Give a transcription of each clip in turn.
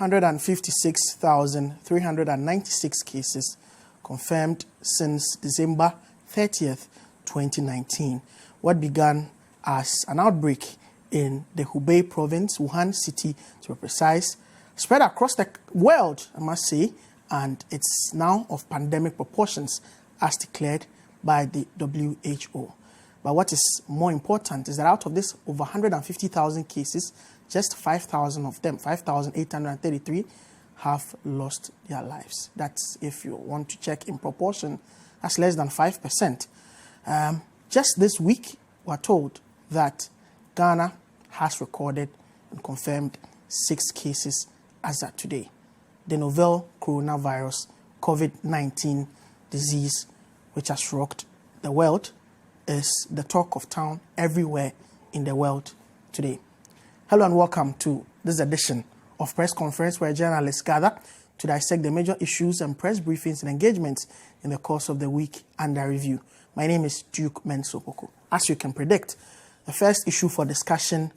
156,396 cases confirmed since December 30th, 2019. What began as an outbreak in the Hubei province, Wuhan City to be precise, spread across the world, I must say, and it's now of pandemic proportions as declared by the WHO. But what is more important is that out of this over 150,000 cases, just 5,000 of them, 5,833, have lost their lives. That's, if you want to check in proportion, that's less than 5%. Just this week, we're told that Ghana has recorded and confirmed 6 cases as of today. The novel coronavirus, Covid-19 disease, which has rocked the world, is the talk of town everywhere in the world today. Hello and welcome to this edition of Press Conference, where journalists gather to dissect the major issues and press briefings and engagements in the course of the week under review. My name is Duke Mensah Opoku. As you can predict, the first issue for discussion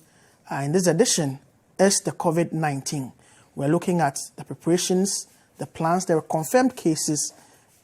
in this edition is the COVID-19. We're looking at the preparations, the plans, the confirmed cases,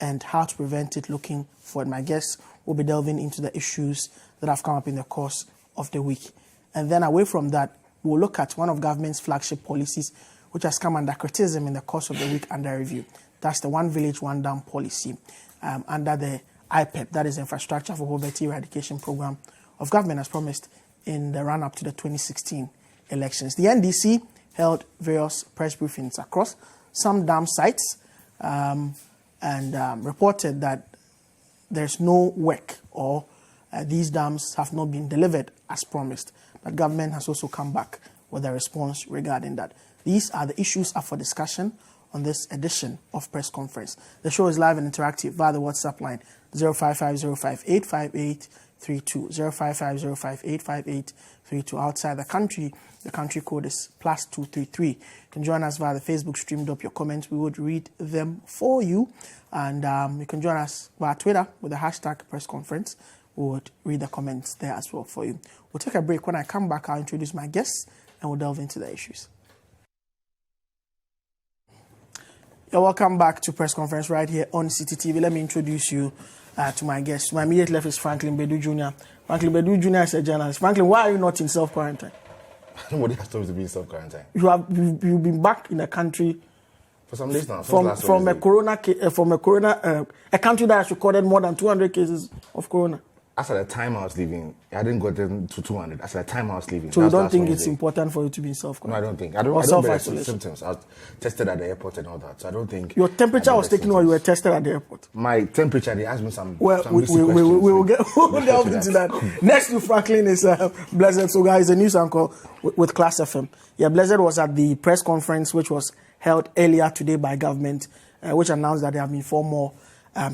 and how to prevent it looking forward. My guests will be delving into the issues that have come up in the course of the week. And then away from that, we'll look at one of government's flagship policies, which has come under criticism in the course of the week under review. That's the One Village, One Dam policy under the IPEP, that is Infrastructure for Poverty Eradication Program of government, as promised in the run-up to the 2016 elections. The NDC held various press briefings across some dam sites and reported that there's no work or these dams have not been delivered as promised. But government has also come back with a response regarding that. These are the issues up for discussion on this edition of Press Conference. The show is live and interactive via the WhatsApp line 05505858832, 05505858832. Outside the country code is +233. You can join us via the Facebook stream. Drop your comments. We would read them for you. And you can join us via Twitter with the hashtag Press Conference. We would read the comments there as well for you. We'll take a break. When I come back, I'll introduce my guests and we'll delve into the issues. You're welcome back to Press Conference right here on Citi TV. Let me introduce you to my guests. My immediate left is Franklin Bedu Jr. Franklin Bedu Jr. is a journalist. Franklin, why are you not in self-quarantine? Nobody has told me to be in self-quarantine. You've been back in the country for some days now. From a country that has recorded more than 200 cases of corona. As at the time I was leaving, I didn't go down to 200. As at the time I was leaving. So you don't think it's important for you to be in self-quarantine? No, I don't think. I don't bear symptoms. I was tested at the airport and all that. So I don't think. Your temperature was taken while you were tested at the airport? My temperature, they asked me some. Well, we'll delve into that. Next to Franklin is Blessed. So guys, a news anchor with Class FM. Yeah, Blessed was at the press conference which was held earlier today by government, which announced that there have been 4 more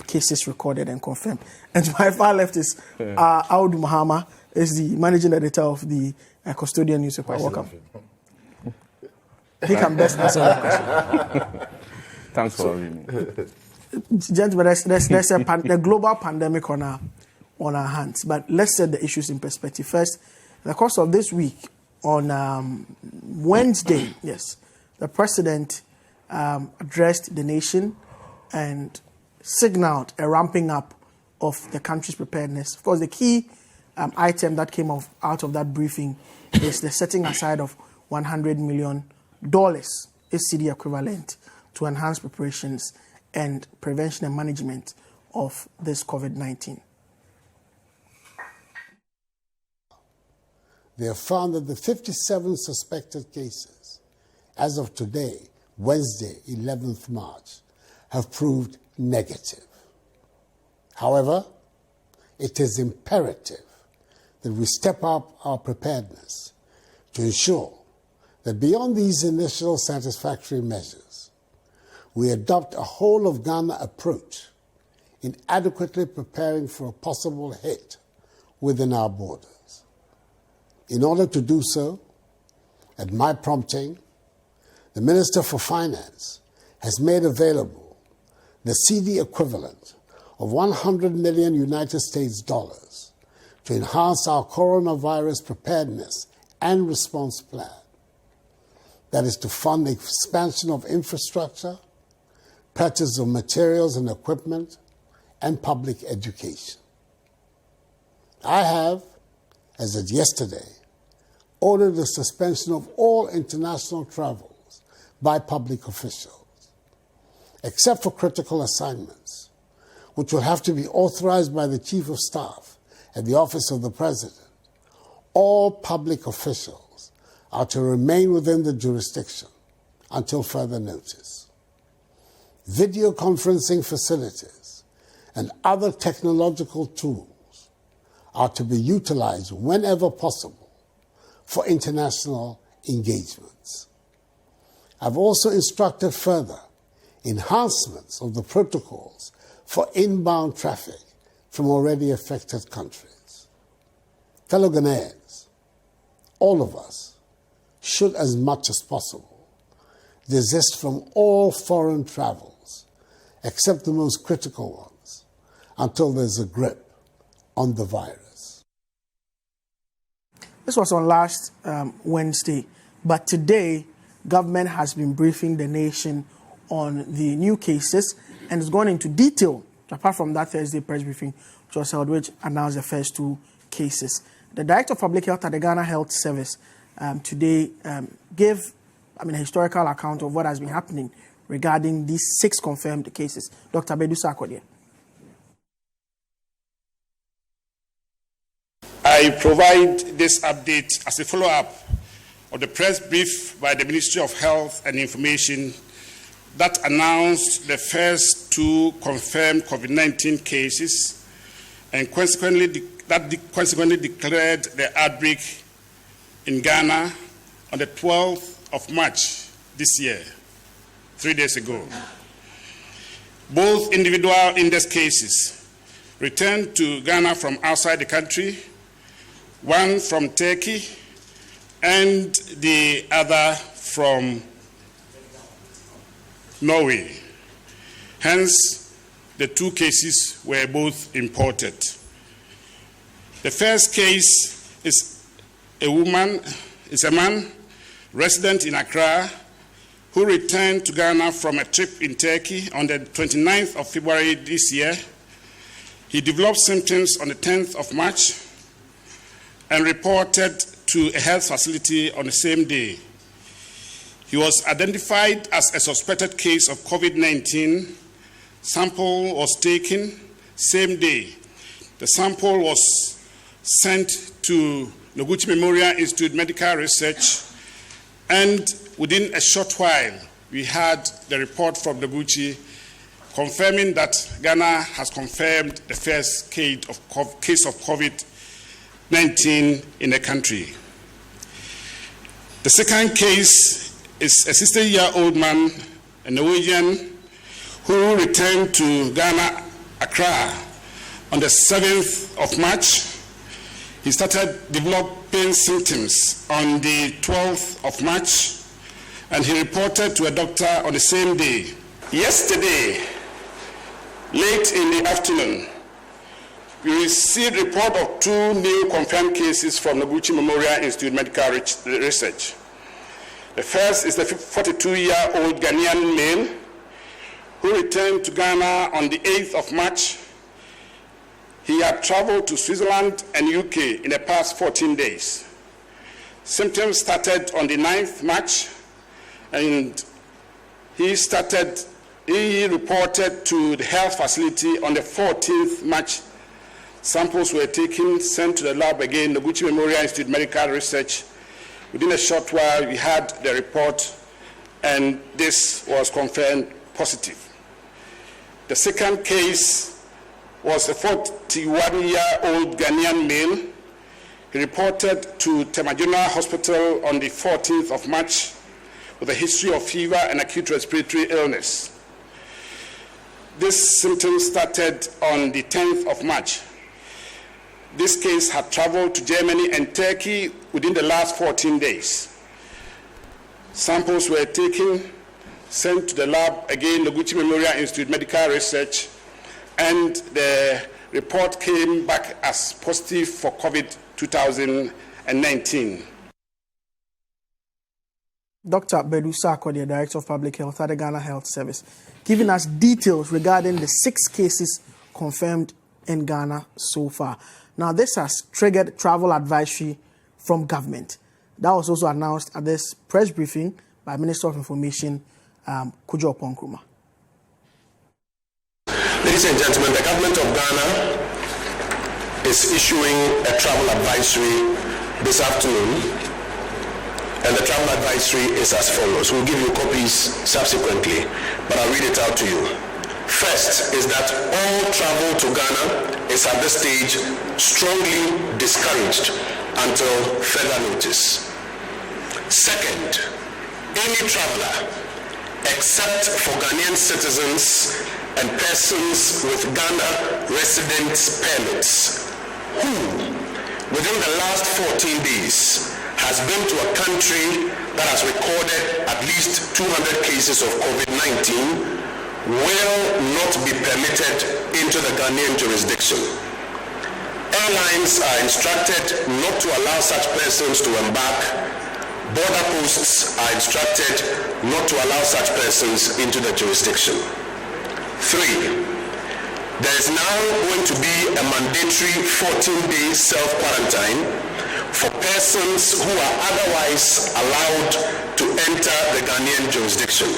cases recorded and confirmed. And to my far left is Audu Mahama, is the managing editor of the Custodian newspaper. Welcome. He can best answer that question. Thanks for having me. Gentlemen, there's a global pandemic on our hands, but let's set the issues in perspective. First, in the course of this week, on Wednesday, yes, the president addressed the nation and signaled a ramping up of the country's preparedness. Of course, the key item that came out of that briefing is the setting aside of $100 million, Citi equivalent, to enhance preparations and prevention and management of this COVID-19. They have found that the 57 suspected cases, as of today, Wednesday, 11th March, have proved negative. However, it is imperative that we step up our preparedness to ensure that beyond these initial satisfactory measures, we adopt a whole-of-Ghana approach in adequately preparing for a possible hit within our borders. In order to do so, at my prompting, the Minister for Finance has made available the Citi equivalent of 100 million United States dollars to enhance our coronavirus preparedness and response plan. that is to fund the expansion of infrastructure, purchase of materials and equipment, and public education. I have, as of yesterday, ordered the suspension of all international travels by public officials, except for critical assignments, which will have to be authorized by the Chief of Staff at the Office of the President. All public officials are to remain within the jurisdiction until further notice. Video conferencing facilities and other technological tools are to be utilized whenever possible for international engagements. I've also instructed further enhancements of the protocols for inbound traffic from already affected countries. Fellow Ghanaians, all of us should, as much as possible, desist from all foreign travels, except the most critical ones, until there's a grip on the virus. This was on last Wednesday, but today, government has been briefing the nation on the new cases and has gone into detail, apart from that Thursday press briefing, which was held, which announced the first two cases. The Director of Public Health at the Ghana Health Service today gave a historical account of what has been happening regarding these 6 confirmed cases. Dr. Bedu Sarkodie. I provide this update as a follow-up of the press brief by the Ministry of Health and Information that announced the first 2 confirmed COVID-19 cases and consequently declared the outbreak in Ghana on the 12th of March this year, 3 days ago. Both individual index cases returned to Ghana from outside the country, one from Turkey and the other from Norway. Hence, the 2 cases were both imported. The first case is a man resident in Accra who returned to Ghana from a trip in Turkey on the 29th of February this year. He developed symptoms on the 10th of March and reported to a health facility on the same day. He was identified as a suspected case of COVID-19. Sample was taken same day. The sample was sent to Noguchi Memorial Institute Medical Research, and within a short while, we had the report from Noguchi confirming that Ghana has confirmed the first case of COVID-19 in the country. The second case is a 60-year-old man, a Norwegian, who returned to Ghana, Accra, on the 7th of March. He started developing symptoms on the 12th of March, and he reported to a doctor on the same day. Yesterday, late in the afternoon, we received a report of 2 new confirmed cases from Noguchi Memorial Institute Medical Research. The first is the 42-year-old Ghanaian male who returned to Ghana on the 8th of March. He had traveled to Switzerland and UK in the past 14 days. Symptoms started on the 9th March, and he reported to the health facility on the 14th March. Samples were taken, sent to the lab again, Noguchi Memorial Institute Medical Research. Within a short while, we had the report, and this was confirmed positive. The second case was a 41-year-old Ghanaian male. He reported to Tema General Hospital on the 14th of March with a history of fever and acute respiratory illness. This symptom started on the 10th of March. This case had traveled to Germany and Turkey within the last 14 days. Samples were taken, sent to the lab, again, Noguchi Memorial Institute Medical Research, and the report came back as positive for COVID-2019. Dr. Bedu Sako, the Director of Public Health at the Ghana Health Service, giving us details regarding the 6 cases confirmed in Ghana so far. Now, this has triggered travel advisory from government. That was also announced at this press briefing by Minister of Information, Kojo Opoku. Ladies and gentlemen, the government of Ghana is issuing a travel advisory this afternoon, and the travel advisory is as follows. We'll give you copies subsequently, but I'll read it out to you. First is that all travel to Ghana is at this stage strongly discouraged until further notice. Second, any traveler, except for Ghanaian citizens and persons with Ghana residence permits, who, within the last 14 days, has been to a country that has recorded at least 200 cases of COVID-19, will not be permitted into the Ghanaian jurisdiction. Airlines are instructed not to allow such persons to embark. Border posts are instructed not to allow such persons into the jurisdiction. 3, there is now going to be a mandatory 14-day self-quarantine for persons who are otherwise allowed to enter the Ghanaian jurisdiction.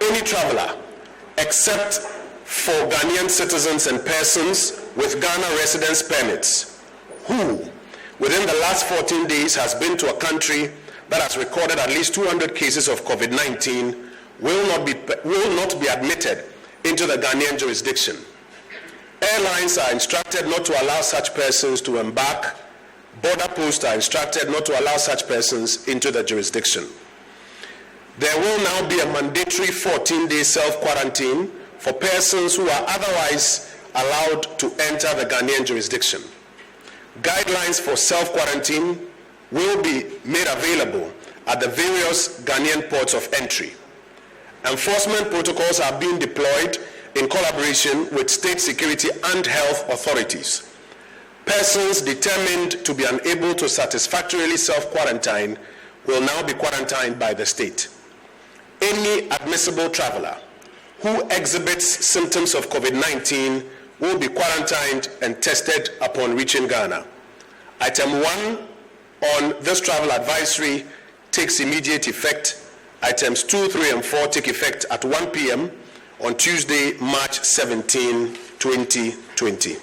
Any traveler, except for Ghanaian citizens and persons with Ghana residence permits, who, within the last 14 days has been to a country that has recorded at least 200 cases of COVID-19, will not be admitted into the Ghanaian jurisdiction. Airlines are instructed not to allow such persons to embark. Border posts are instructed not to allow such persons into the jurisdiction. There will now be a mandatory 14-day self-quarantine for persons who are otherwise allowed to enter the Ghanaian jurisdiction. Guidelines for self-quarantine will be made available at the various Ghanaian ports of entry. Enforcement protocols are being deployed in collaboration with state security and health authorities. Persons determined to be unable to satisfactorily self-quarantine will now be quarantined by the state. Any admissible traveler who exhibits symptoms of COVID-19 will be quarantined and tested upon reaching Ghana. Item 1 on this travel advisory takes immediate effect. Items 2, 3, and 4 take effect at 1 p.m. on Tuesday, March 17, 2020.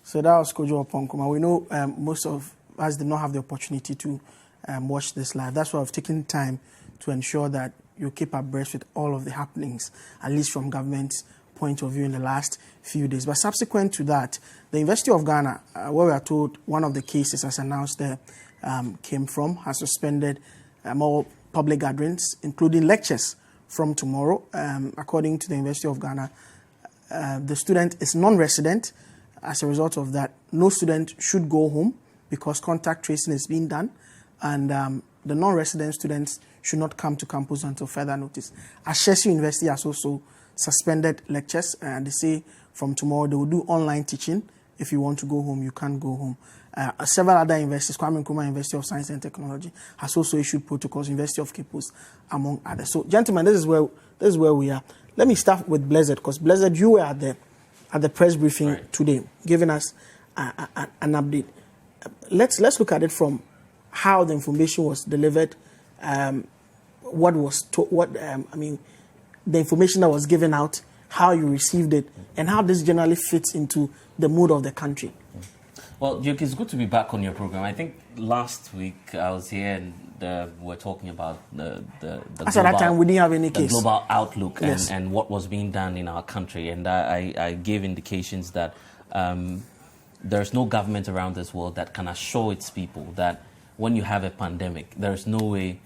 So that was Kojo Opoku. We know most of us did not have the opportunity to watch this live. That's why I've taken time to ensure that you keep abreast with all of the happenings, at least from government's point of view in the last few days. But subsequent to that, the University of Ghana, where we are told one of the cases, as announced there, came from, has suspended all public gatherings, including lectures from tomorrow. According to the University of Ghana, the student is non-resident. As a result of that, no student should go home because contact tracing is being done, and the non-resident students should not come to campus until further notice. Ashesi University has also suspended lectures, and they say from tomorrow they will do online teaching. If you want to go home, you can't go home. Several other universities, Kwame Nkrumah University of Science and Technology has also issued protocols, University of Cape Coast, among others. So, gentlemen, this is where we are. Let me start with Blessed, because Blessed, you were at the press briefing today, giving us an update. Let's look at it from how the information was delivered, the information that was given out, how you received it, and how this generally fits into the mood of the country. Well, Duke, it's good to be back on your program. I think last week I was here and we're talking about the at that time we didn't have any case. Global outlook, yes, and what was being done in our country. And I gave indications that there's no government around this world that can assure its people that when you have a pandemic, there's no way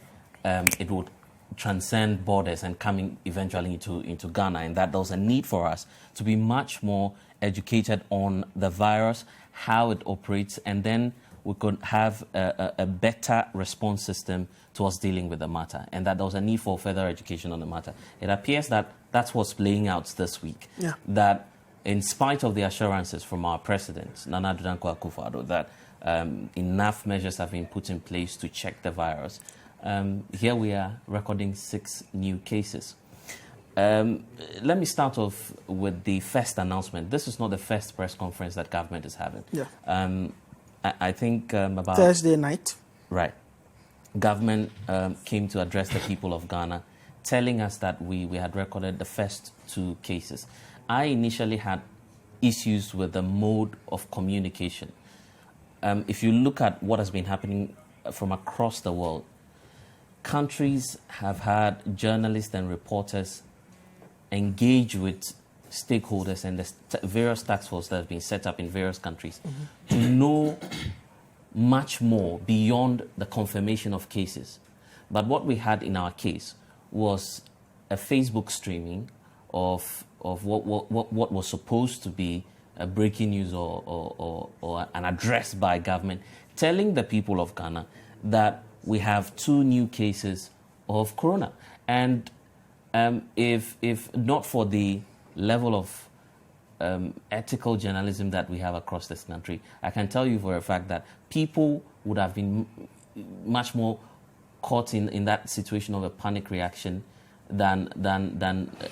it would transcend borders and coming eventually into Ghana, and that there's a need for us to be much more educated on the virus, how it operates, and then we could have a better response system towards dealing with the matter, and that there was a need for further education on the matter. It appears that that's what's playing out this week, that in spite of the assurances from our president, Nana Addo Dankwa Akufo-Addo, that enough measures have been put in place to check the virus. Here we are recording 6 new cases. Let me start off with the first announcement. This is not the first press conference that government is having. Yeah. I think about Thursday night. Right. Government came to address the people of Ghana, telling us that we had recorded the first 2 cases. I initially had issues with the mode of communication. If you look at what has been happening from across the world, countries have had journalists and reporters engage with stakeholders and the various task forces that have been set up in various countries to know much more beyond the confirmation of cases. But what we had in our case was a Facebook streaming of what was supposed to be a breaking news or an address by government telling the people of Ghana that we have 2 new cases of corona. And if not for the level of ethical journalism that we have across this country, I can tell you for a fact that people would have been much more caught in that situation of a panic reaction than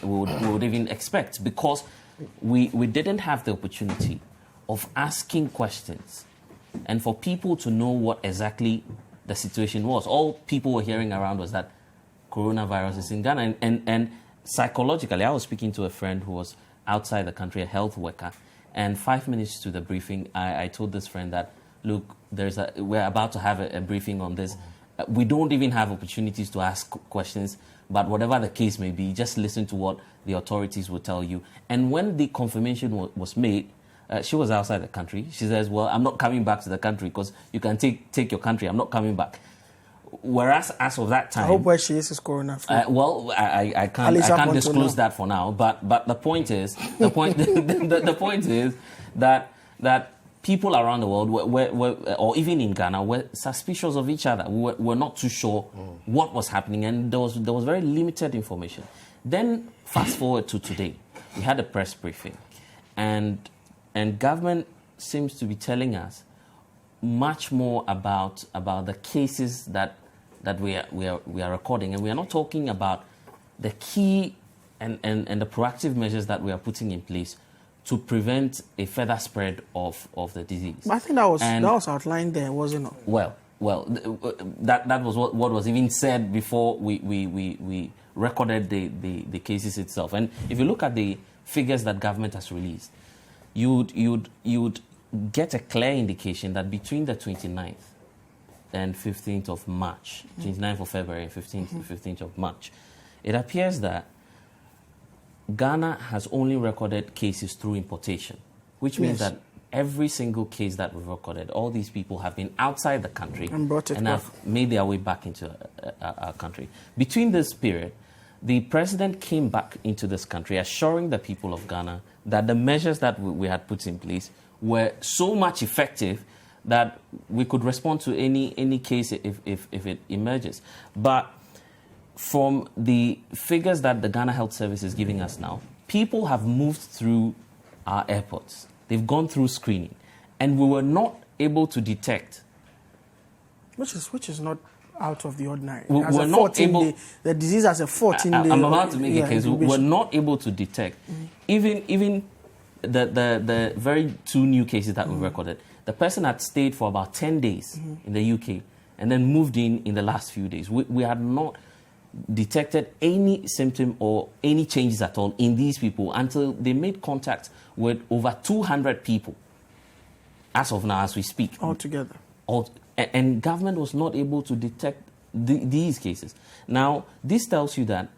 we would even expect, because we didn't have the opportunity of asking questions and for people to know what exactly the situation was. All people were hearing around was that coronavirus is in Ghana. And psychologically, I was speaking to a friend who was outside the country, a health worker, and 5 minutes to the briefing, I told this friend that, look, we're about to have a briefing on this. We don't even have opportunities to ask questions, but whatever the case may be, just listen to what the authorities will tell you. And when the confirmation was made, she was outside the country. She says, well, I'm not coming back to the country because you can take your country. I'm not coming back. Whereas as of that time, I hope where she is corona free. Well, I can't disclose that for now. But the point is the point is that people around the world were or even in Ghana were suspicious of each other. We're not too sure what was happening, and there was very limited information. Then fast forward to today, we had a press briefing, and government seems to be telling us much more about the cases that we are recording, and we are not talking about the key and the proactive measures that we are putting in place to prevent a further spread of the disease. But I think that was outlined there, wasn't it? Well, that was what was even said before we recorded the cases itself. And if you look at the figures that government has released, you'd get a clear indication that between the 29th and 15th of March, 29th of February and 15th of March, it appears that Ghana has only recorded cases through importation, which means that every single case that we've recorded, all these people have been outside the country and have made their way back into our country. Between this period, the president came back into this country, assuring the people of Ghana that the measures that we had put in place were so much effective that we could respond to any case if it emerges. But from the figures that the Ghana Health Service is giving us now, people have moved through our airports. They've gone through screening, and we were not able to detect. Which is not out of the ordinary. We're not able. The disease has a 14-day. I'm about to make a case. We're not able to detect even the very 2 new cases that we recorded. The person had stayed for about 10 days in the UK and then moved in the last few days. We had not detected any symptom or any changes at all in these people until they made contact with over 200 people as of now, as we speak. Altogether. And government was not able to detect these cases. Now, this tells you that,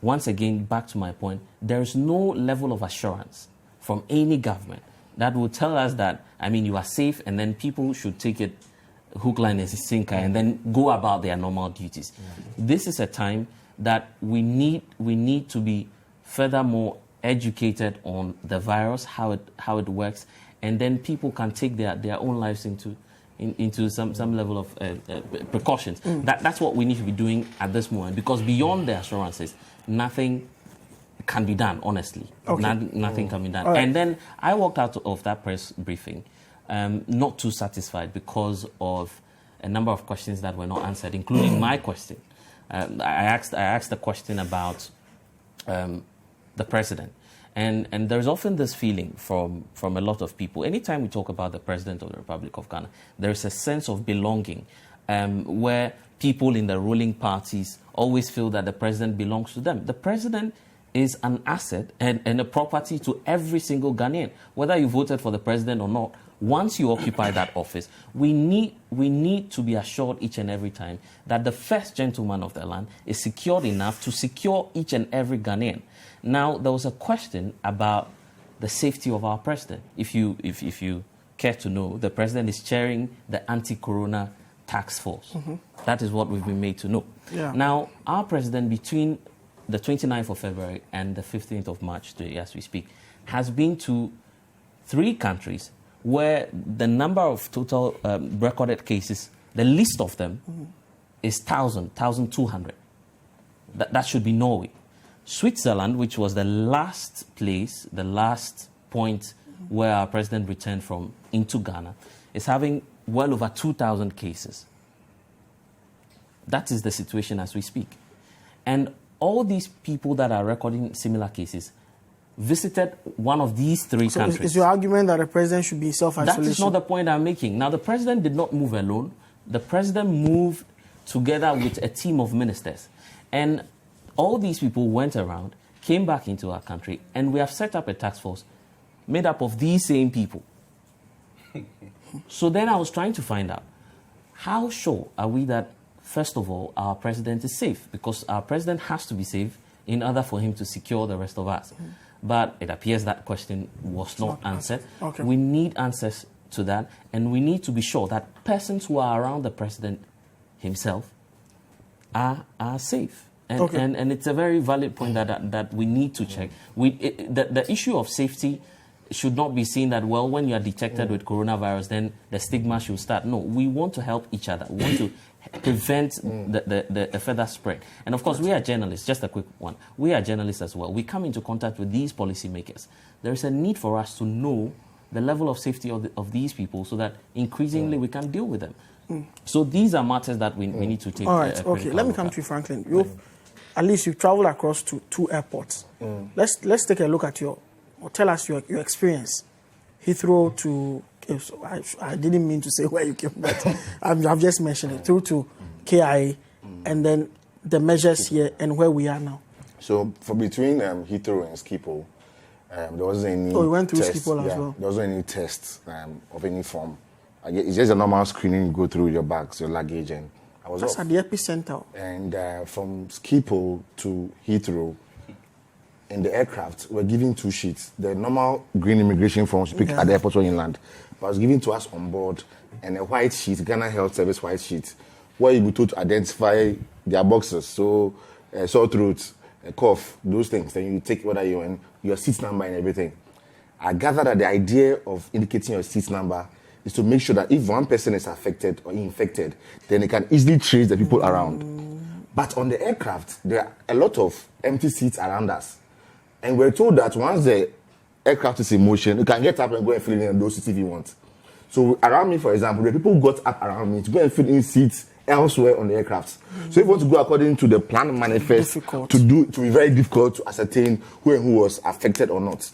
once again, back to my point, there is no level of assurance from any government that will tell us that, you are safe, and then people should take it hook, line, and sinker, and then go about their normal duties. This is a time that we need to be furthermore educated on the virus, how it works, and then people can take their own lives into some level of precautions. That's what we need to be doing at this moment, because beyond the assurances, nothing can be done, honestly. Nothing can be done. Right. And then I walked out of that press briefing not too satisfied because of a number of questions that were not answered, including my question. I asked the question about the president. And there's often this feeling from a lot of people. Anytime we talk about the president of the Republic of Ghana, there's a sense of belonging where people in the ruling parties always feel that the president belongs to them. The president is an asset and a property to every single Ghanaian, whether you voted for the president or not. Once you occupy that office, we need to be assured each and every time that the first gentleman of the land is secured enough to secure each and every Ghanaian. Now, there was a question about the safety of our president. If you care to know, the president is chairing the anti-corona task force. Mm-hmm. That is what we've been made to know. Yeah. Now, our president, between the 29th of February and the 15th of March, today, as we speak, has been to 3 countries where the number of total recorded cases, the least of them, is 1,200. That should be Norway. Switzerland, which was the last point where our president returned from into Ghana, is having well over 2,000 cases. That is the situation as we speak. And all these people that are recording similar cases visited one of these 3 countries. So is your argument that the president should be self-isolation? That is not the point I'm making. Now, the president did not move alone. The president moved together with a team of ministers. And all these people went around, came back into our country, and we have set up a task force made up of these same people. So then I was trying to find out, how sure are we that, first of all, our president is safe? Because our president has to be safe in order for him to secure the rest of us. But it appears that question was not answered. Okay. We need answers to that, and we need to be sure that persons who are around the president himself are safe. And it's a very valid point that we need to check. The issue of safety should not be seen that, well, when you are detected with coronavirus, then the stigma should start. No, we want to help each other. We want to prevent the further spread. And of course, we are journalists. Just a quick one. We are journalists as well. We come into contact with these policymakers. There is a need for us to know the level of safety of these people so that increasingly we can deal with them. So these are matters that we need to take. All right, okay. Let me come to you, Franklin. At least you've traveled across to 2 airports. Let's take a look at tell us your experience. Heathrow to, I didn't mean to say where you came, but I've just mentioned it, through to KIA, and then the measures here and where we are now. So for between Heathrow and Schiphol, there wasn't any. Oh, we went through test, Schiphol as well. There wasn't any tests of any form. It's just a normal screening. You go through your bags, your luggage, and I was That's off. At the epicenter. And from Schiphol to Heathrow, in the aircraft, we're given 2 sheets. The normal green immigration forms you pick at the airport or inland, but was given to us on board, and a white sheet, Ghana Health Service white sheet, where you be told to identify their boxes. So, sore throat, cough, those things. Then you take whether you're in your seat number and everything. I gather that the idea of indicating your seat number is to make sure that if one person is affected or infected, then it can easily trace the people around. But on the aircraft, there are a lot of empty seats around us. And we're told that once the aircraft is in motion, you can get up and go and fill in those seats if you want. So around me, for example, the people got up around me to go and fill in seats elsewhere on the aircraft. So if you want to go according to the plan manifest, to be very difficult to ascertain who and who was affected or not.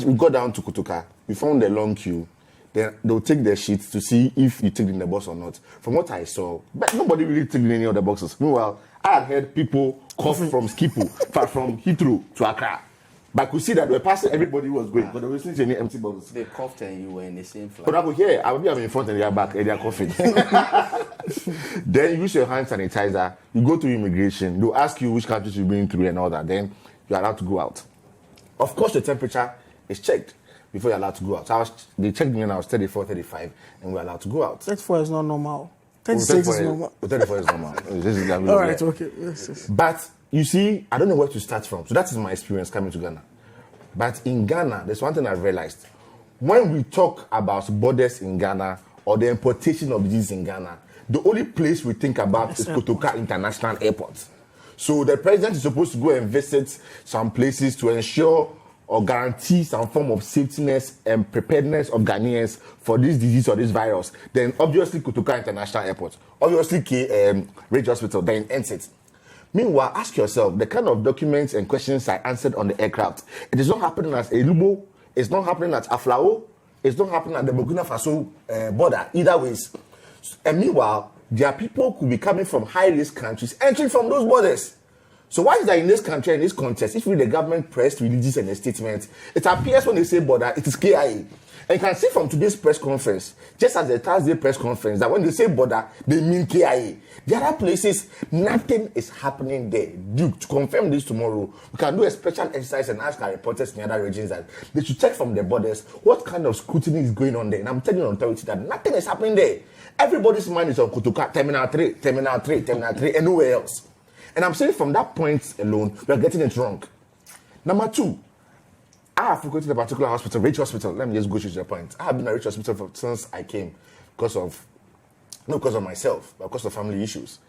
We got down to Kotoka, we found a long queue. Then they'll take their sheets to see if you ticked in the box or not. From what I saw, but nobody really ticked in any of the boxes. Meanwhile, I had heard people cough from Schiphol, from Heathrow to Accra. But I could see that they were passing, everybody was going, but there wasn't any empty boxes. They coughed and you were in the same flight. But I go here, I'm in front and they're back and they're coughing. Then you use your hand sanitizer, you go to immigration, they'll ask you which countries you've been through and all that. Then you're allowed to go out. Of course, the temperature is checked before you're allowed to go out. They checked me when I was 34, 35, and we're allowed to go out. 34 is not normal. 36 is normal. 34 is normal. All right, okay. Yes. But you see, I don't know where to start from. So that is my experience coming to Ghana. But in Ghana, there's one thing I've realized. When we talk about borders in Ghana or the importation of disease in Ghana, the only place we think about is Kotoka International Airport. So the president is supposed to go and visit some places to ensure or guarantee some form of safetyness and preparedness of Ghanaians for this disease or this virus, then obviously Kotoka International Airport, obviously Ridge Hospital, then ends it. Meanwhile, ask yourself, the kind of documents and questions I answered on the aircraft, it is not happening at Elubo, it's not happening at Aflao, it's not happening at the Burkina Faso border, either ways. And meanwhile, there are people who could be coming from high-risk countries entering from those borders. So why is that in this country, in this context, if we the government press releases and a statement, it appears when they say border, it is KIA. And you can see from today's press conference, just as the Thursday press conference, that when they say border, they mean KIA. There are places, nothing is happening there. Duke, to confirm this tomorrow, we can do a special exercise and ask our reporters in other regions that they should check from the borders what kind of scrutiny is going on there. And I'm telling the authority that nothing is happening there. Everybody's mind is on Kotoka, Terminal 3, Terminal 3, Terminal 3, and nowhere else. And I'm saying from that point alone, we are getting it wrong. Number two, I have frequented a particular hospital, Ridge Hospital. Let me just go to the point. I have been at Ridge Hospital since I came not because of myself, but because of family issues.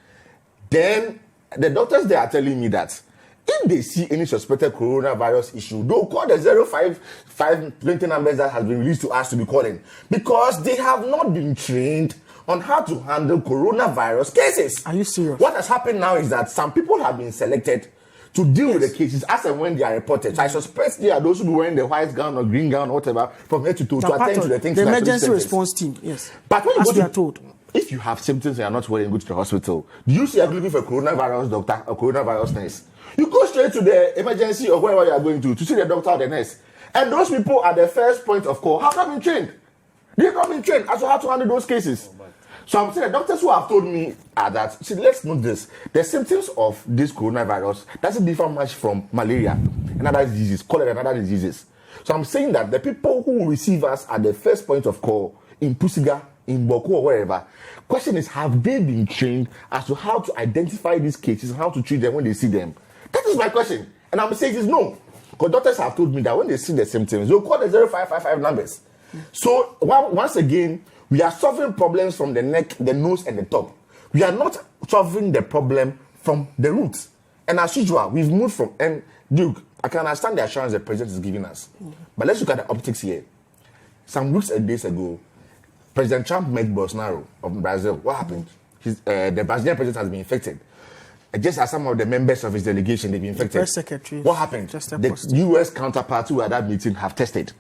Then the doctors there are telling me that if they see any suspected coronavirus issue, they'll call the 05520 numbers that has been released to us to be calling, because they have not been trained on how to handle coronavirus cases. Are you serious? What has happened now is that some people have been selected to deal with the cases as and when they are reported. So I suspect there are those who be wearing the white gown or green gown or whatever from head to toe to attend to the things. The emergency response team, yes. But when you are told, if you have symptoms and you're not well and go to the hospital, do you see you're looking for a coronavirus doctor or coronavirus nurse? You go straight to the emergency or wherever you are going to see the doctor or the nurse. And those people are the first point of call. How come you trained? They have not been trained as to how to handle those cases. So I'm saying the doctors who have told me are that, see, let's note this. The symptoms of this coronavirus doesn't differ much from malaria and other diseases, cholera and other diseases. So I'm saying that the people who will receive us at the first point of call in Pusiga, in Boku or wherever, question is, have they been trained as to how to identify these cases and how to treat them when they see them? That is my question. And I'm saying is no. Because doctors have told me that when they see the symptoms, they'll call the 0555 numbers. So once again, we are solving problems from the neck, the nose, and the top. We are not solving the problem from the roots. And as usual, we've moved from, and Duke, I can understand the assurance the president is giving us. But let's look at the optics here. Some weeks and days ago, President Trump met Bolsonaro of Brazil. What happened? The Brazilian president has been infected. Just as some of the members of his delegation, they've been infected. Press secretary. What happened? The U.S. counterparts who were at that meeting have tested.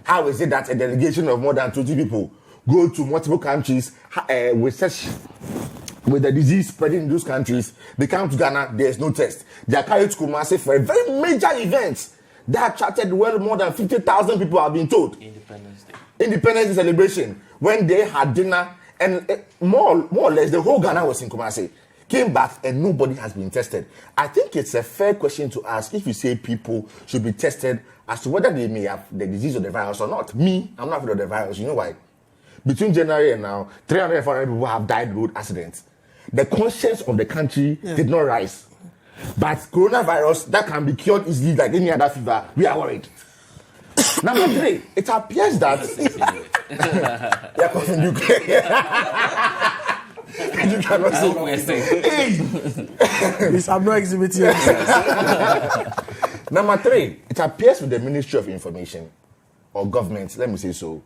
How is it that a delegation of more than 20 people go to multiple countries with the disease spreading in those countries? They come to Ghana, there's no test. They are carried to Kumasi for a very major event that attracted well more than 50,000 people, have been told. Independence Day celebration, when they had dinner, and more or less the whole Ghana was in Kumasi. Came back and nobody has been tested. I think it's a fair question to ask if you say people should be tested as to whether they may have the disease or the virus or not. Me, I'm not afraid of the virus. You know why? Between January and now, 300 and 400 people have died road accidents. The conscience of the country did not rise. But coronavirus, that can be cured easily like any other fever, we are worried. Number three, it appears that... You're coughing, you cannot say. I'm not exhibiting. Number three, it appears with the Ministry of Information or government, let me say so,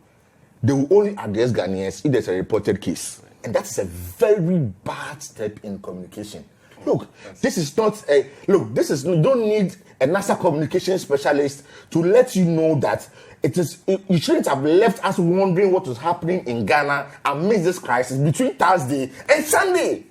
they will only address Ghanaians if there's a reported case. And that is a very bad step in communication. Look, this is not a... Look, this is... You don't need a NASA communication specialist to let you know that it is... You shouldn't have left us wondering what was happening in Ghana amidst this crisis between Thursday and Sunday.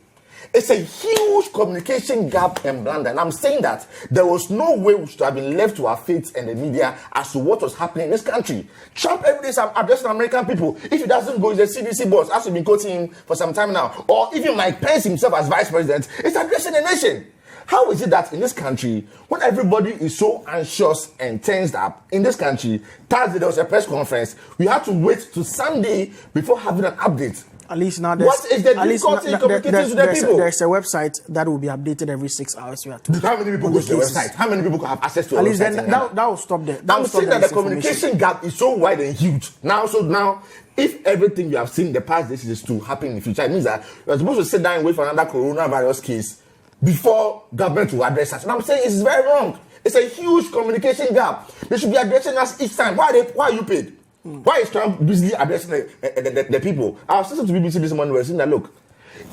It's a huge communication gap and blunder. And I'm saying that there was no way we should have been left to our fate and the media as to what was happening in this country. Trump every day is addressing American people. If he doesn't go, he's a CDC boss, as we've been quoting him for some time now. Or even Mike Pence himself as vice president is addressing the nation. How is it that in this country, when everybody is so anxious and tensed up in this country, Thursday there was a press conference, we had to wait to Sunday before having an update? At least now, what is the difficulty in communicating to the people? There's a website that will be updated every 6 hours. You have to. How many people go to the website? How many people have access to the website? At least then that will stop there. I'm saying that the communication gap is so wide and huge. Now, if everything you have seen in the past days is to happen in the future, it means that you're supposed to sit down and wait for another coronavirus case before government will address us. And I'm saying it's very wrong. It's a huge communication gap. They should be addressing us each time. Why are you paid? Why is Trump busy addressing the people? I was listening to BBC this morning. We're saying that, look,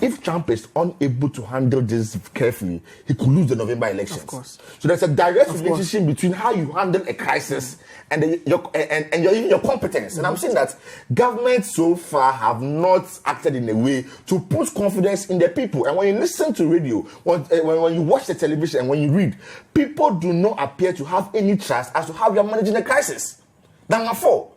if Trump is unable to handle this carefully, he could lose the November elections. Of course. So there's a direct relationship between how you handle a crisis and your competence. And I'm saying that governments so far have not acted in a way to put confidence in the people. And when you listen to radio, when you watch the television, and when you read, people do not appear to have any trust as to how you are managing a crisis. Number 4,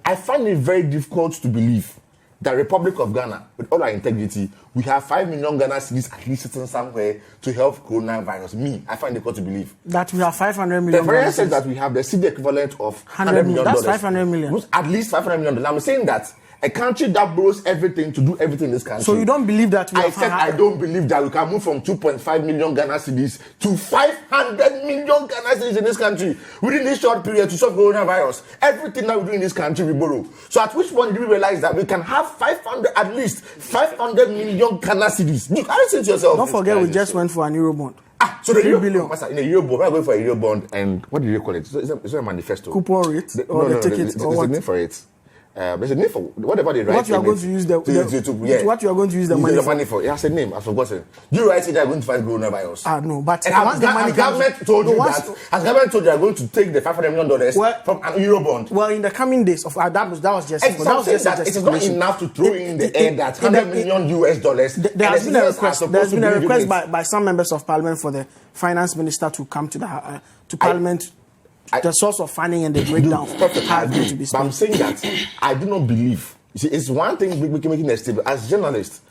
I find it very difficult to believe the Republic of Ghana, with all our integrity, we have 5 million Ghana cedis at least sitting somewhere to help coronavirus. I find it difficult to believe. That we have 500 million. The variance says that we have the cedi equivalent of $100 million. That's 500 million. At least $500 million. I'm saying that a country that borrows everything to do everything in this country. So you don't believe that I said I don't believe that we can move from 2.5 million Ghana cedis to 500 million Ghana cedis in this country within this short period to solve coronavirus. Everything that we do in this country we borrow. So at which point do we realize that we can have at least 500 million Ghana cedis? You can't say to yourself. Don't forget we just went for an Eurobond. So the 3 billion. In a Eurobond, we're going for a Eurobond, and what do you call it? It's a manifesto. Coupon rate? There's or a name for it. There's a name for whatever they write. What you are going to use what you are going to use the money for? It has a name. I've forgotten. Do you write it that you're going to fight coronavirus? No, but has government told you they are going to take the $500 million from an Eurobond? Well, in the coming days of that was just it is not enough to throw in the air that $100 million US. There has been a request. There's been a request by some members of parliament for the finance minister to come to parliament. The source of funding and the breakdown have to be spent. But I'm saying that I do not believe. You see, it's one thing making a statement. As journalists,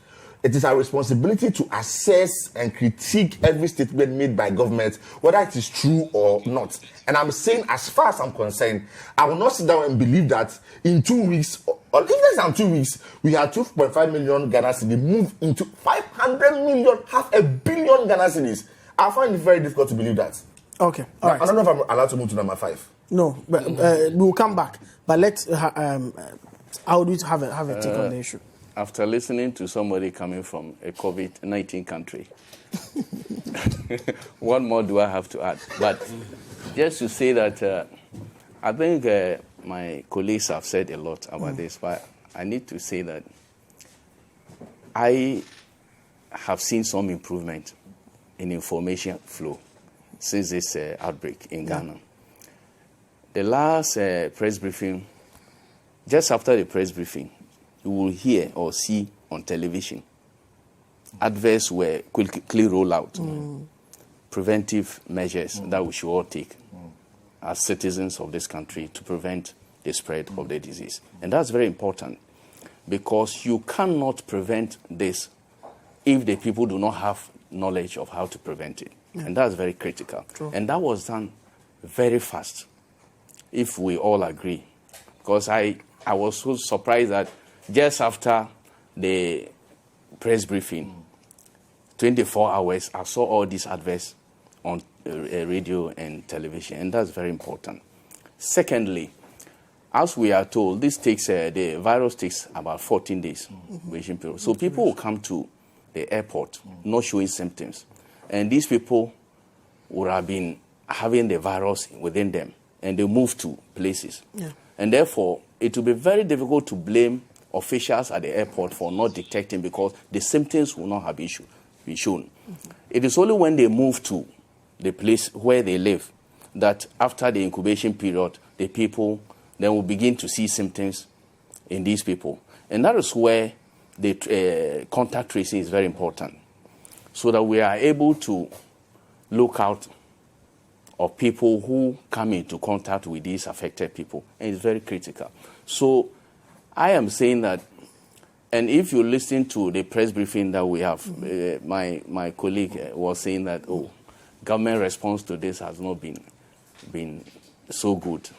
it is our responsibility to assess and critique every statement made by government, whether it is true or not. And I'm saying, as far as I'm concerned, I will not sit down and believe that in 2 weeks, or even less than 2 weeks, we had 2.5 million Ghana cedis move into 500 million, $500 million Ghana cedis. I find it very difficult to believe that. Okay, all right. I don't know if I'm allowed to move to number 5. No, but we'll come back. But let's how do you have a take on the issue? After listening to somebody coming from a COVID-19 country, what more do I have to add? But just to say that I think my colleagues have said a lot about this, but I need to say that I have seen some improvement in information flow since this outbreak in Ghana. The last press briefing, just after the press briefing, you will hear or see on television adverts were quickly rolled out, preventive measures that we should all take as citizens of this country to prevent the spread of the disease. And that's very important because you cannot prevent this if the people do not have knowledge of how to prevent it. And that's very critical. True. And that was done very fast, if we all agree. Because I was so surprised that just after the press briefing, 24 hours, I saw all these adverts on radio and television, and that's very important. Secondly, as we are told, the virus takes about 14 days incubation period. So people will come to the airport not showing symptoms. And these people would have been having the virus within them, and they move to places. Yeah. And therefore, it will be very difficult to blame officials at the airport for not detecting because the symptoms will not have been shown. It is only when they move to the place where they live that after the incubation period, the people then will begin to see symptoms in these people. And that is where the contact tracing is very important, so that we are able to look out of people who come into contact with these affected people. And it's very critical. So I am saying that, and if you listen to the press briefing that we have, my colleague was saying that, government response to this has not been so good.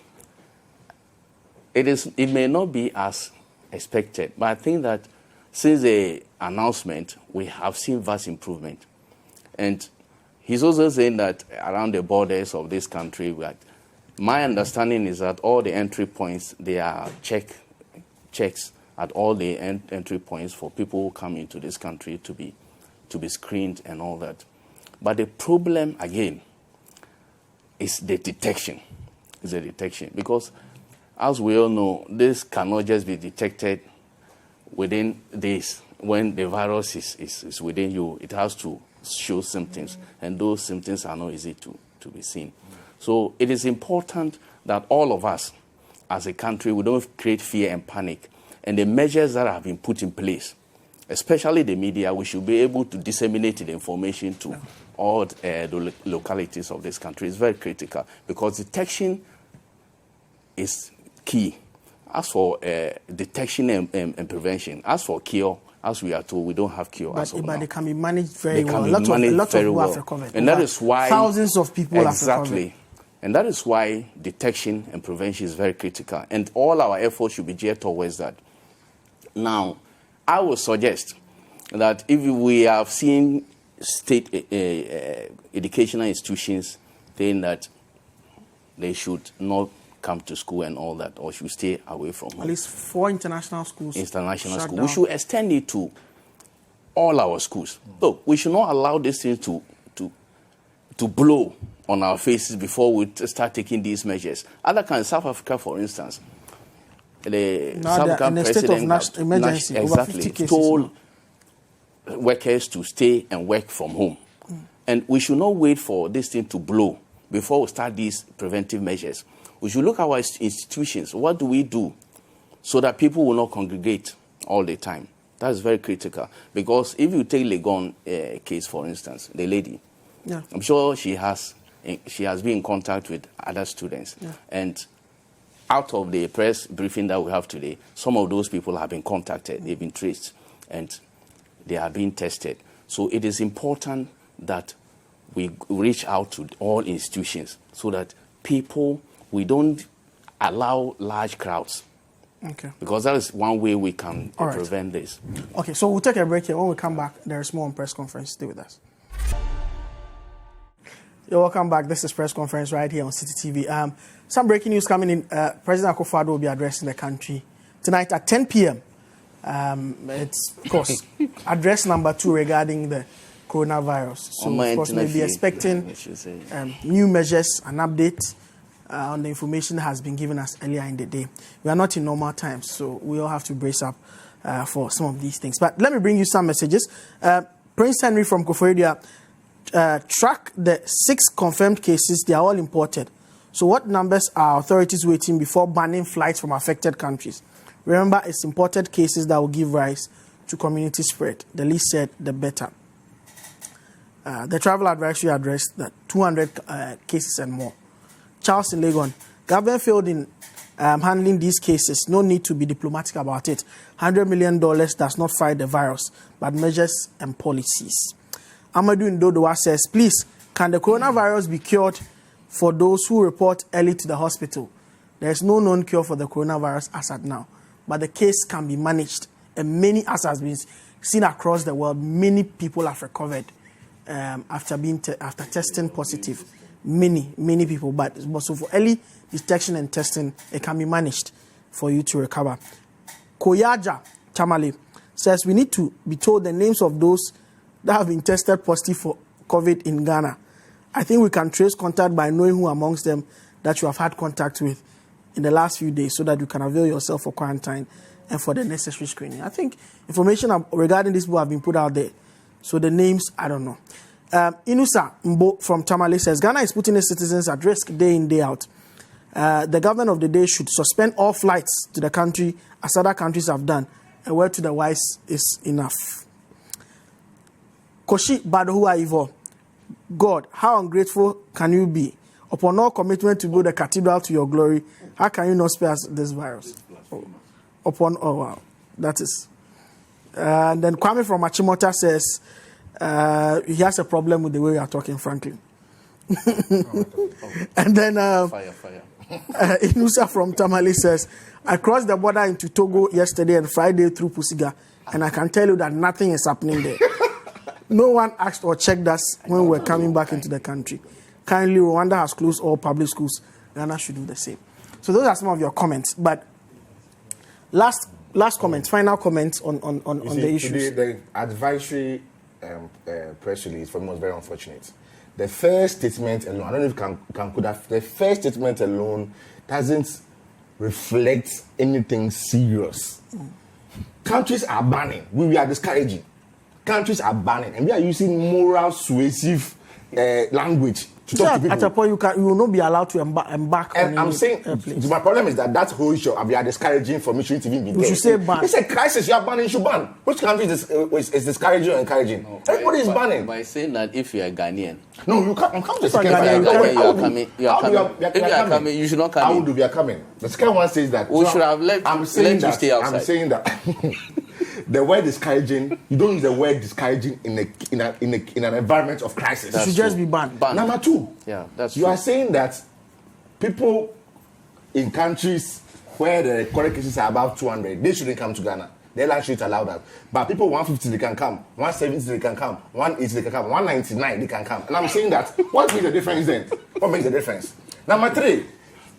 It may not be as expected, but I think that since the announcement, we have seen vast improvement. And he's also saying that around the borders of this country, my understanding is that all the entry points, there are checks at all the entry points for people who come into this country to be screened and all that. But the problem, again, is the detection. It's the detection. Because, as we all know, this cannot just be detected within days. When the virus is within you, it has to show symptoms, and those symptoms are not easy to be seen. So it is important that all of us, as a country, we don't create fear and panic. And the measures that have been put in place, especially the media, we should be able to disseminate the information to all the localities of this country. It's very critical because detection is key. As for detection and prevention, as for cure, as we are told, we don't have cure. But they can be managed very well. A lot of people have recovered. And that is why thousands of people have recovered. Exactly. And that is why detection and prevention is very critical. And all our efforts should be geared towards that. Now, I would suggest that if we have seen state educational institutions saying that they should not come to school and all that, or should stay away from home. At least 4 international schools. International schools. We should extend it to all our schools. So we should not allow this thing to blow on our faces before we start taking these measures. Other countries, South Africa, for instance, the South African president emergency, exactly told workers to stay and work from home. And we should not wait for this thing to blow before we start these preventive measures. We should look at our institutions. What do we do so that people will not congregate all the time? That is very critical. Because if you take Legon case, for instance, the lady, I'm sure she has been in contact with other students. And out of the press briefing that we have today, some of those people have been contacted, they've been traced, and they are being tested. So it is important that we reach out to all institutions so that we don't allow large crowds. Okay. Because that is one way we can prevent this. Okay, so we'll take a break here. When we come back, there is more on press conference. Stay with us. You're welcome back. This is press conference right here on Citi TV. Some breaking news coming in. President Akufo-Addo will be addressing the country tonight at 10 p.m. It's, of course, address number 2 regarding the coronavirus. So, of course, we'll be expecting new measures, an update on the information that has been given us earlier in the day. We are not in normal times, so we all have to brace up for some of these things. But let me bring you some messages. Prince Henry from Koforidua, track the 6 confirmed cases. They are all imported. So what numbers are authorities waiting before banning flights from affected countries? Remember, it's imported cases that will give rise to community spread. The least said, the better. The travel advisory addressed that 200 cases and more. Charles in Legon, government failed in handling these cases. No need to be diplomatic about it. $100 million does not fight the virus, but measures and policies. Amadou in Dodowa says, please, can the coronavirus be cured for those who report early to the hospital? There is no known cure for the coronavirus as at now, but the case can be managed. And many, as has been seen across the world, many people have recovered after testing positive. Many people. But so for early detection and testing, it can be managed for you to recover. Koyaja Chamale says we need to be told the names of those that have been tested positive for COVID in Ghana. I think we can trace contact by knowing who amongst them that you have had contact with in the last few days so that you can avail yourself for quarantine and for the necessary screening. I think information regarding this people have been put out there. So the names, I don't know. Inusa Mbo from Tamale says, Ghana is putting its citizens at risk day in, day out. The government of the day should suspend all flights to the country as other countries have done. A word to the wise is enough. Koshi Badohua Ivo, God, how ungrateful can you be? Upon all commitment to build a cathedral to your glory, how can you not spare us this virus? Oh wow, that is. And then Kwame from Achimota says, he has a problem with the way we are talking, frankly. And then Fire. Inusa from Tamale says, I crossed the border into Togo yesterday and Friday through Pusiga, and I can tell you that nothing is happening there. No one asked or checked us when we were coming back into the country. Currently, Rwanda has closed all public schools. Ghana should do the same. So those are some of your comments. But last comments, final comments on the issues. The advisory press release for me was very unfortunate. the first statement alone, I don't know if you can put that, the first statement alone doesn't reflect anything serious. Countries are banning. We are discouraging. Countries are banning, and we are using moral suasive language to talk to people. At a point, you will not be allowed to embark and on I'm saying, my problem is that whole issue, we are discouraging for me shouldn't even be there. You should say ban. It's a crisis, you are banning, you should ban. Which country is discouraging or encouraging? No, everybody is banning. By saying that if you are Ghanaian. No, you can't. I'm coming to the second one. If you are coming, you should not come in. How would we are coming? The second one says that. We should have let you stay outside. I'm saying that. The word discouraging, you don't use the word discouraging in an environment of crisis. It should just be banned. Number two, that's you are saying that people in countries where the correct cases are above 200, they shouldn't come to Ghana. The airline shouldn't allow that. But people 150 they can come, 170 they can come, 180 they can come, 199 they can come. And I'm saying that, what makes the difference then? What makes the difference? Number three,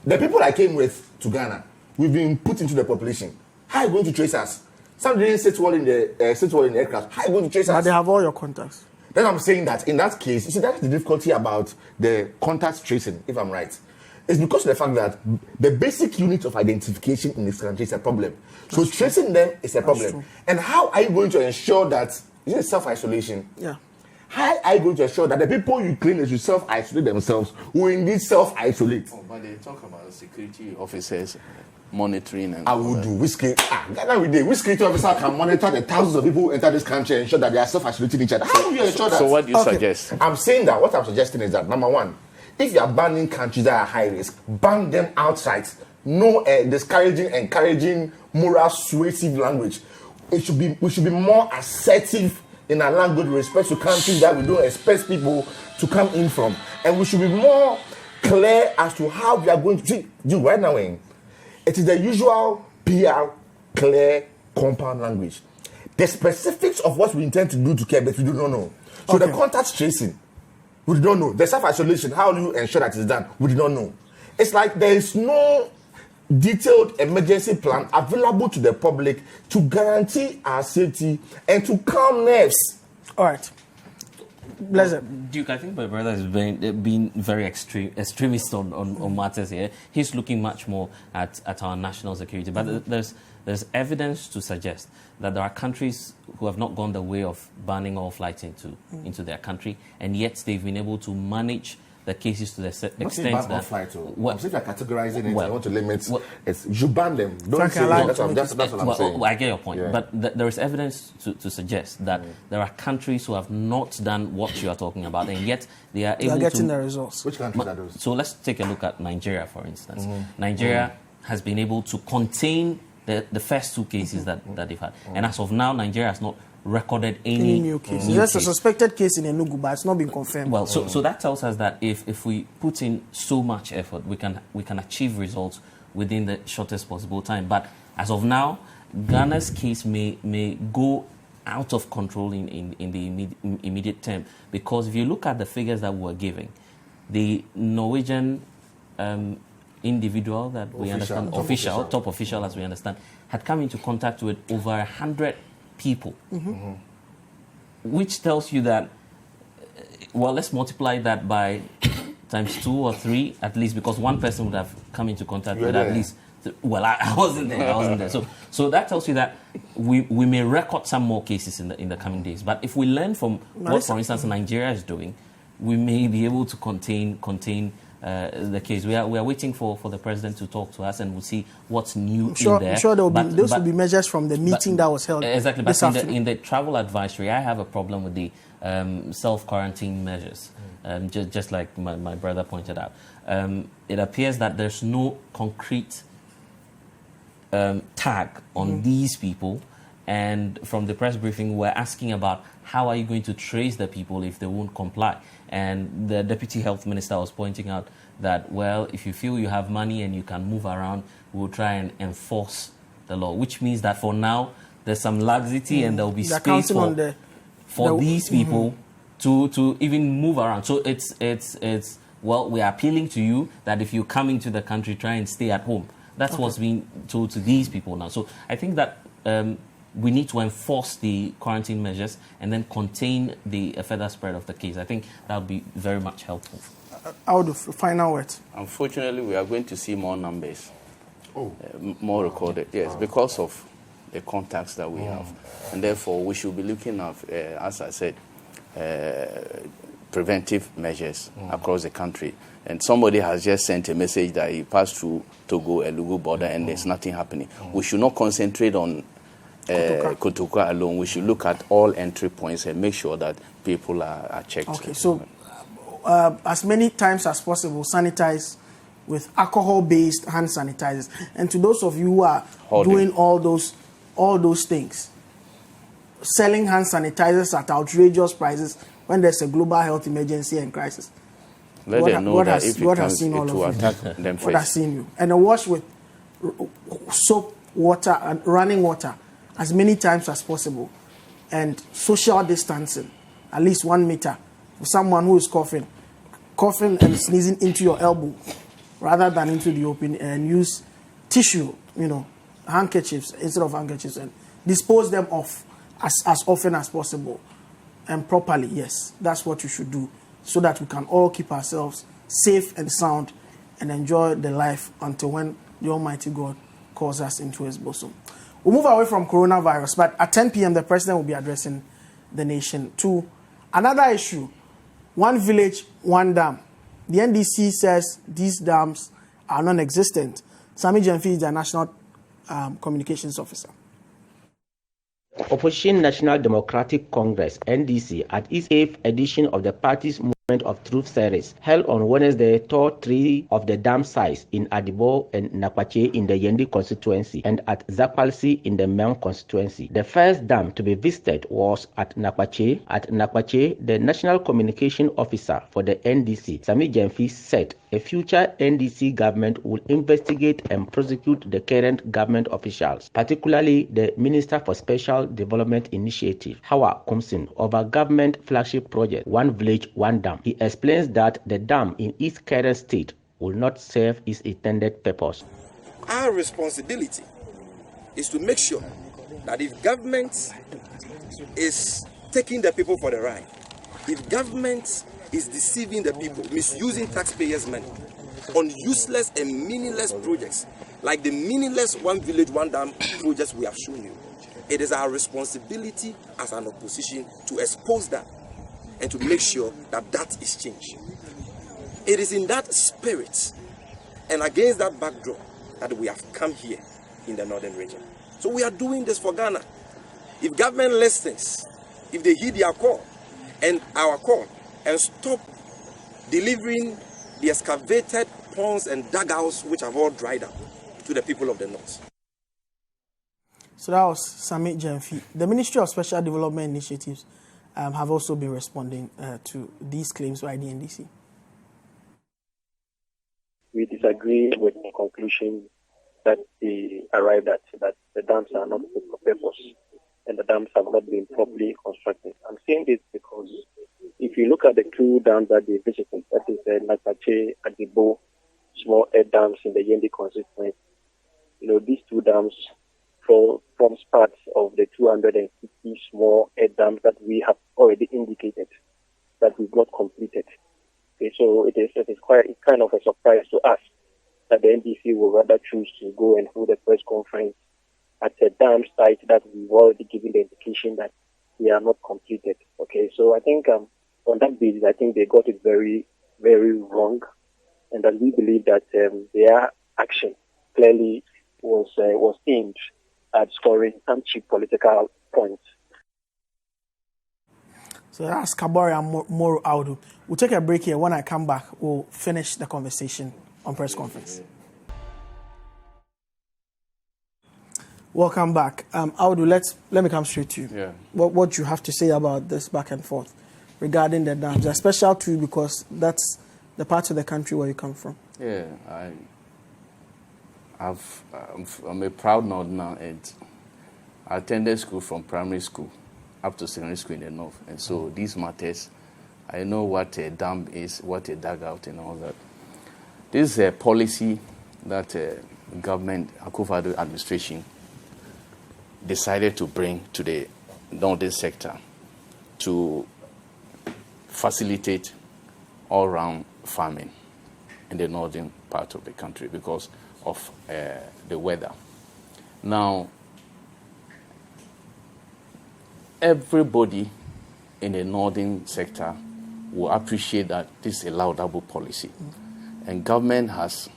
the people I came with to Ghana, we've been put into the population. How are you going to trace us? Some didn't sit well in the aircraft. How are you going to trace us? But they have all your contacts. Then I'm saying that in that case, you see, that's the difficulty about the contact tracing, if I'm right. It's because of the fact that the basic unit of identification in this country is a problem. So tracing them is a problem. And how are you going to ensure that, is it self-isolation? Yeah. How are you going to ensure that the people you claim to self-isolate themselves will indeed self-isolate? Oh, but they talk about security officers monitoring and I will do. Which security officer can monitor the thousands of people who enter this country and ensure that they are self-isolating each other? How do you ensure that? So what do you suggest? I'm saying that what I'm suggesting is that, number one, if you are banning countries that are high risk, ban them outright. No discouraging, encouraging, moral, suasive language. We should be more assertive in our language with respect to countries that we don't expect people to come in from. And we should be more clear as to how we are going to do right now. It is the usual PR, clear, compound language. The specifics of what we intend to do to care, but we do not know. So the contact tracing, we do not know. The self-isolation, how do you ensure that it's done? We do not know. It's like there is no detailed emergency plan available to the public to guarantee our safety and to calm nerves. All right. Blessed. Duke, I think my brother has been very extremist on matters here. He's looking much more at our national security. But there's evidence to suggest that there are countries who have not gone the way of banning all flights into their country, and yet they've been able to manage the cases to the extent that... If you're categorizing it, I want to limit you ban them. Don't say that's what I'm saying. I get your point. Yeah. But there is evidence to suggest that there are countries who have not done what you are talking about, and yet they are able to... getting the results. Which countries are those? So let's take a look at Nigeria, for instance. Nigeria has been able to contain the first two cases that they've had. And as of now, Nigeria has not recorded any new cases. There's a suspected case in Enugu, but it's not been confirmed. Well, so that tells us that if we put in so much effort, we can achieve results within the shortest possible time. But as of now, Ghana's case may go out of control in the immediate term, because if you look at the figures that we're giving, the Norwegian individual that we understand, top official as we understand, had come into contact with over 100 people, which tells you that, well, let's multiply that by times 2 or 3 at least, because one person would have come into contact with at least. Well, I wasn't there. So that tells you that we may record some more cases in the coming days. But if we learn from what, for instance, Nigeria is doing, we may be able to contain the case. We are waiting for the president to talk to us, and we'll see what's new in there. I'm sure those will be measures from the meeting that was held. Exactly. But in the travel advisory, I have a problem with the self-quarantine measures, just like my brother pointed out. It appears that there's no concrete tag on these people, and from the press briefing, we're asking about how are you going to trace the people if they won't comply. And the Deputy Health Minister was pointing out that, well, if you feel you have money and you can move around, we'll try and enforce the law, which means that for now, there's some laxity and there will be space for these people to even move around. So it's well, we are appealing to you that if you come into the country, try and stay at home. That's what's being told to these people now. So I think that we need to enforce the quarantine measures and then contain the further spread of the case. I think that would be very much helpful. Out of final words. Unfortunately, we are going to see more numbers, more recorded, yes, because of the contacts that we have. And therefore, we should be looking at, as I said, preventive measures across the country. And somebody has just sent a message that he passed through Togo, Elugu border, and there's nothing happening. We should not concentrate on Kotoka alone. We should look at all entry points and make sure that people are checked. Okay, so as many times as possible, sanitize with alcohol-based hand sanitizers. And to those of you who are doing all those things, selling hand sanitizers at outrageous prices when there's a global health emergency and crisis. Let them know that if it has seen all of attack them what has seen you. And a wash with soap, water, and running water as many times as possible. And social distancing, at least 1 meter. For someone who is coughing and sneezing into your elbow rather than into the open, and use tissue, handkerchiefs instead of handkerchiefs, and dispose them off as often as possible and properly. Yes, that's what you should do, so that we can all keep ourselves safe and sound and enjoy the life until when the Almighty God calls us into his bosom. We'll move away from coronavirus, but at 10 p.m. the President will be addressing the nation to another issue: one village, one dam. The NDC says these dams are non-existent. Sami Jenfi is the National Communications Officer. Opposition National Democratic Congress, NDC, at its 8th edition of the party's Movement of Truth series, held on Wednesday, toured 3 of the dam sites in Adibo and Nakwache in the Yendi constituency and at Zakwalsi in the Meng constituency. The first dam to be visited was at Nakwache. At Nakwache, the National Communication Officer for the NDC, Sami Jenfi, said a future NDC government will investigate and prosecute the current government officials, particularly the Minister for Special Development Initiative, Hawa Kumsin, over government flagship project, One Village, One Dam. He explains that the dam in its current state will not serve its intended purpose. Our responsibility is to make sure that if government is taking the people for the ride, if government is deceiving the people, misusing taxpayers' money on useless and meaningless projects, like the meaningless One Village, One Dam projects we have shown you, it is our responsibility as an opposition to expose that and to make sure that that is changed. It is in that spirit and against that backdrop that we have come here in the northern region. So we are doing this for Ghana. If government listens, if they heed their call and our call and stop delivering the excavated ponds and dugouts which have all dried up to the people of the north. So that was Sami Jenfi. The Ministry of Special Development Initiatives have also been responding to these claims by the NDC. We disagree with the conclusion that they arrived at, that the dams are not fit for purpose and the dams have not been properly constructed. I'm saying this because if you look at the 2 dams that they visited, that is Nakwache and Adibo, small air dams in the Yendi constituency, these 2 dams forms part of the 250 small air dams that we have already indicated that we've not completed. Okay, so it is quite kind of a surprise to us that the NDC will rather choose to go and hold a press conference at a dam site that we've already given the indication that we are not completed. Okay, so I think on that basis, I think they got it very, very wrong, and that we believe that their action clearly was aimed at scoring some cheap political points. So that's Kabore and Moro Audu. We'll take a break here. When I come back, we'll finish the conversation on press conference. Welcome back. Audu, let me come straight to you. Yeah. What you have to say about this back and forth regarding the dams. They're special to you because that's the part of the country where you come from. Yeah, I'm a proud Northerner, and I attended school from primary school up to secondary school in the north. And so these matters, I know what a dam is, what a dugout and all that. This is a policy that government, Akufo-Addo administration, decided to bring to the northern sector to facilitate all-round farming in the northern part of the country because of the weather. Now, everybody in the northern sector will appreciate that this is a laudable policy. And government has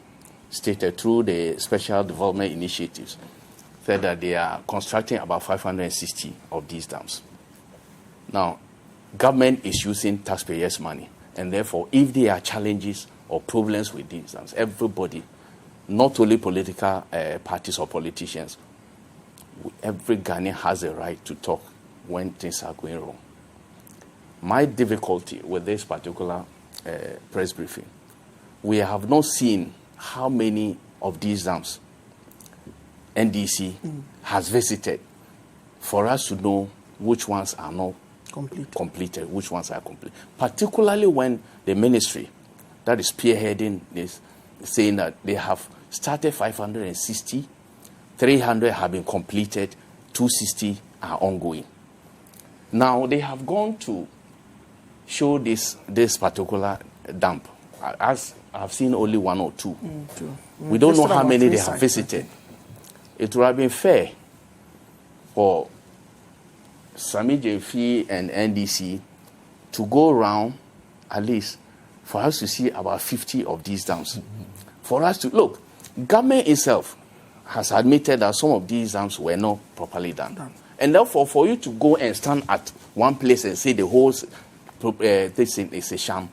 stated through the special development initiatives that they are constructing about 560 of these dams. Now, government is using taxpayers' money, and therefore, if there are challenges or problems with these dams, everybody, not only political parties or politicians, every Ghanaian has a right to talk when things are going wrong. My difficulty with this particular press briefing, we have not seen how many of these dams NDC has visited for us to know which ones are not completed, which ones are complete. Particularly when the ministry that is spearheading this is saying that they have started 560, 300 have been completed, 260 are ongoing. Now they have gone to show this particular dump. As I've seen only one or two. We don't know how many they have visited. It would have been fair for Sami JFE and NDC to go around at least for us to see about 50 of these dams. For us to look, government itself has admitted that some of these dams were not properly done. And therefore, for you to go and stand at one place and say the whole this thing is a sham,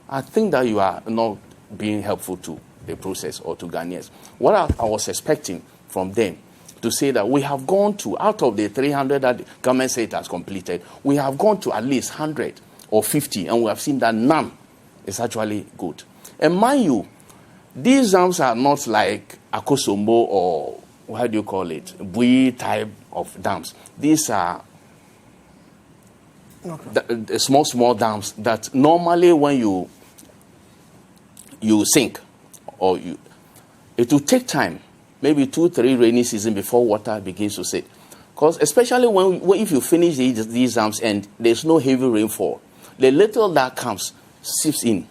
I think that you are not being helpful to the process or to Ghanaians. What I was expecting from them to say that we have gone to, out of the 300 that the government said it has completed, we have gone to at least 100 or 50, and we have seen that none is actually good. And mind you, these dams are not like Akosombo or, how do you call it, Bui type of dams. These are the small dams that normally when you sink or it will take time, maybe 2-3 rainy seasons before water begins to sit. Because especially if you finish these dams and there's no heavy rainfall, the little that comes seeps in.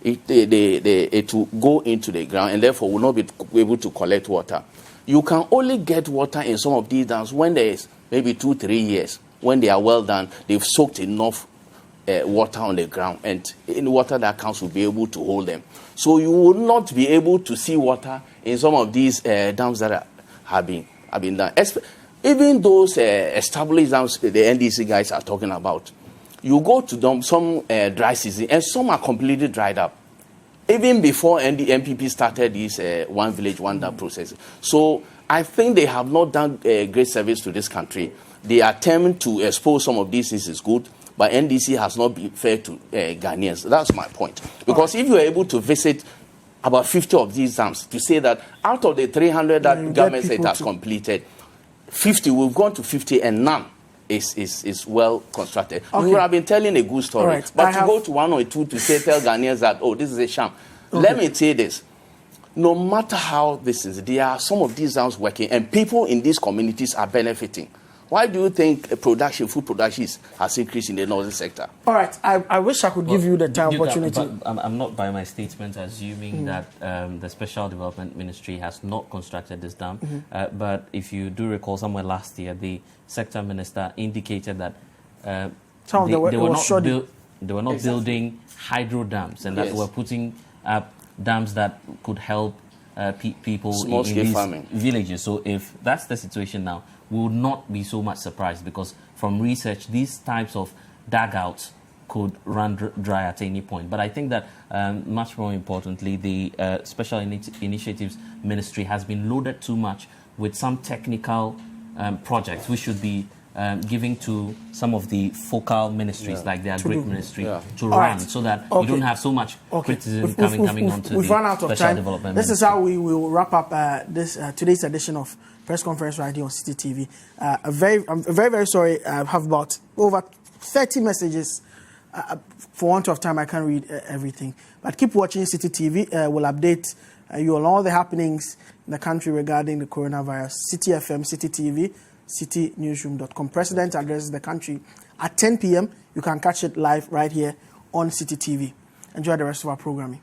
It will go into the ground and therefore will not be able to collect water. You can only get water in some of these dams when there is maybe 2-3 years. When they are well done, they've soaked enough water on the ground, and in water that comes will be able to hold them. So you will not be able to see water in some of these dams that have been done. Even those established dams the NDC guys are talking about, you go to them, some dry season, and some are completely dried up. Even before the MPP started this one village, one dam process. So I think they have not done a great service to this country. The attempt to expose some of these things is good, but NDC has not been fair to Ghanaians. That's my point. Because if you are able to visit about 50 of these dams, to say that out of the 300 that government said has completed, 50, we've gone to 50 and none is well constructed. Okay. We would have been telling a good story. Right. But to go to one or two to tell Ghanaians that, oh, this is a sham. Okay. Let me say this. No matter how this is, there are some of these dams working, and people in these communities are benefiting. Why do you think food production has increased in the northern sector? All right, I wish I could give you the time opportunity. But I'm not by my statement assuming that the Special Development Ministry has not constructed this dam. But if you do recall, somewhere last year, the sector minister indicated that they were not building hydro dams, and that they were putting up dams that could help people in these villages. So if that's the situation now, we would not be so much surprised, because from research, these types of dugouts could run dry at any point. But I think that much more importantly, the Special Initiatives Ministry has been loaded too much with some technical projects which should be giving to some of the focal ministries, like the Agri Ministry, to run, so that we don't have so much criticism coming onto we've run out of Special time. Development This Ministry. is how we will wrap up this today's edition of Press Conference right here on Citi TV. I'm very, very sorry. I have about over 30 messages. For want of time, I can't read everything. But keep watching Citi TV. We'll update you on all the happenings in the country regarding the coronavirus. Citi FM, Citi TV, citinewsroom.com. President addresses the country at 10 p.m. You can catch it live right here on Citi TV. Enjoy the rest of our programming.